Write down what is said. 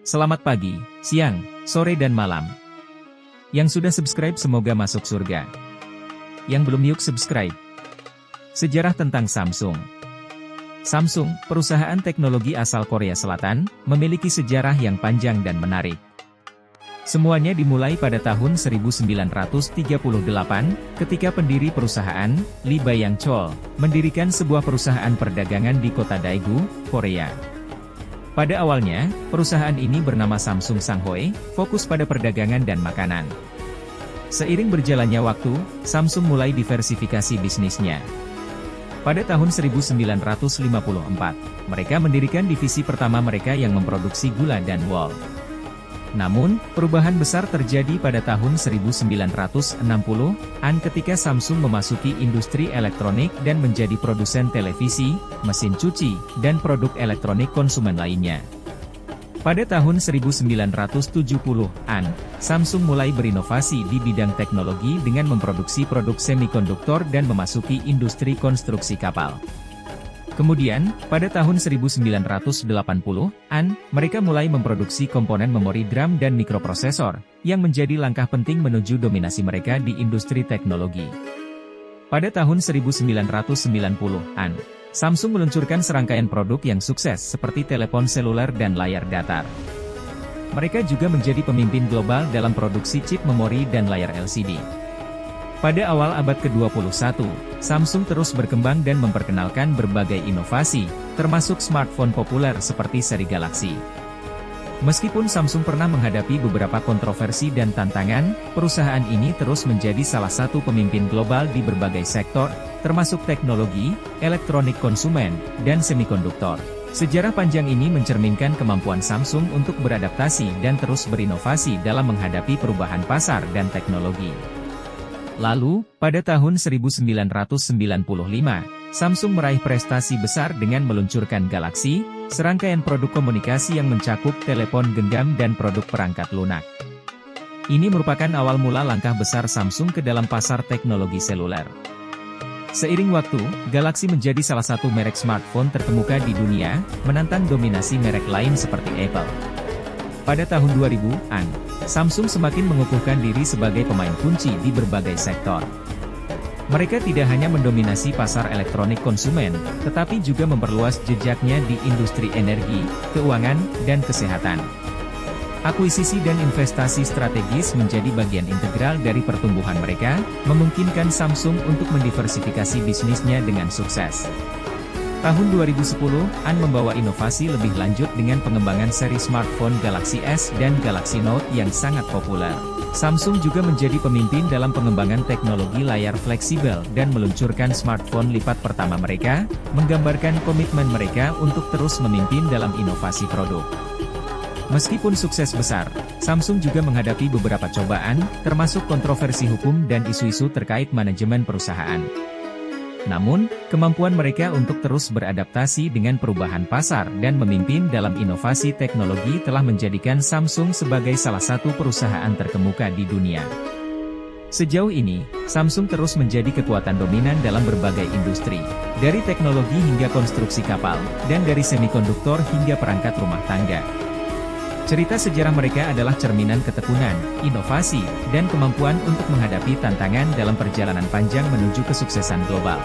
Selamat pagi, siang, sore dan malam. Yang sudah subscribe semoga masuk surga. Yang belum yuk subscribe. Sejarah tentang Samsung. Samsung, perusahaan teknologi asal Korea Selatan, memiliki sejarah yang panjang dan menarik. Semuanya dimulai pada tahun 1938, ketika pendiri perusahaan, Lee Byung-chul, mendirikan sebuah perusahaan perdagangan di kota Daegu, Korea. Pada awalnya, perusahaan ini bernama Samsung Sanghoe, fokus pada perdagangan dan makanan. Seiring berjalannya waktu, Samsung mulai diversifikasi bisnisnya. Pada tahun 1954, mereka mendirikan divisi pertama mereka yang memproduksi gula dan wol. Namun, perubahan besar terjadi pada tahun 1960-an ketika Samsung memasuki industri elektronik dan menjadi produsen televisi, mesin cuci, dan produk elektronik konsumen lainnya. Pada tahun 1970-an, Samsung mulai berinovasi di bidang teknologi dengan memproduksi produk semikonduktor dan memasuki industri konstruksi kapal. Kemudian, pada tahun 1980-an, mereka mulai memproduksi komponen memori DRAM dan mikroprosesor, yang menjadi langkah penting menuju dominasi mereka di industri teknologi. Pada tahun 1990-an, Samsung meluncurkan serangkaian produk yang sukses seperti telepon seluler dan layar datar. Mereka juga menjadi pemimpin global dalam produksi chip memori dan layar LCD. Pada awal abad ke-21, Samsung terus berkembang dan memperkenalkan berbagai inovasi, termasuk smartphone populer seperti seri Galaxy. Meskipun Samsung pernah menghadapi beberapa kontroversi dan tantangan, perusahaan ini terus menjadi salah satu pemimpin global di berbagai sektor, termasuk teknologi, elektronik konsumen, dan semikonduktor. Sejarah panjang ini mencerminkan kemampuan Samsung untuk beradaptasi dan terus berinovasi dalam menghadapi perubahan pasar dan teknologi. Lalu, pada tahun 1995, Samsung meraih prestasi besar dengan meluncurkan Galaxy, serangkaian produk komunikasi yang mencakup telepon genggam dan produk perangkat lunak. Ini merupakan awal mula langkah besar Samsung ke dalam pasar teknologi seluler. Seiring waktu, Galaxy menjadi salah satu merek smartphone terkemuka di dunia, menantang dominasi merek lain seperti Apple. Pada tahun 2000-an, Samsung semakin mengukuhkan diri sebagai pemain kunci di berbagai sektor. Mereka tidak hanya mendominasi pasar elektronik konsumen, tetapi juga memperluas jejaknya di industri energi, keuangan, dan kesehatan. Akuisisi dan investasi strategis menjadi bagian integral dari pertumbuhan mereka, memungkinkan Samsung untuk mendiversifikasi bisnisnya dengan sukses. Tahun 2010-an membawa inovasi lebih lanjut dengan pengembangan seri smartphone Galaxy S dan Galaxy Note yang sangat populer. Samsung juga menjadi pemimpin dalam pengembangan teknologi layar fleksibel dan meluncurkan smartphone lipat pertama mereka, menggambarkan komitmen mereka untuk terus memimpin dalam inovasi produk. Meskipun sukses besar, Samsung juga menghadapi beberapa cobaan, termasuk kontroversi hukum dan isu-isu terkait manajemen perusahaan. Namun, kemampuan mereka untuk terus beradaptasi dengan perubahan pasar dan memimpin dalam inovasi teknologi telah menjadikan Samsung sebagai salah satu perusahaan terkemuka di dunia. Sejauh ini, Samsung terus menjadi kekuatan dominan dalam berbagai industri, dari teknologi hingga konstruksi kapal, dan dari semikonduktor hingga perangkat rumah tangga. Cerita sejarah mereka adalah cerminan ketekunan, inovasi, dan kemampuan untuk menghadapi tantangan dalam perjalanan panjang menuju kesuksesan global.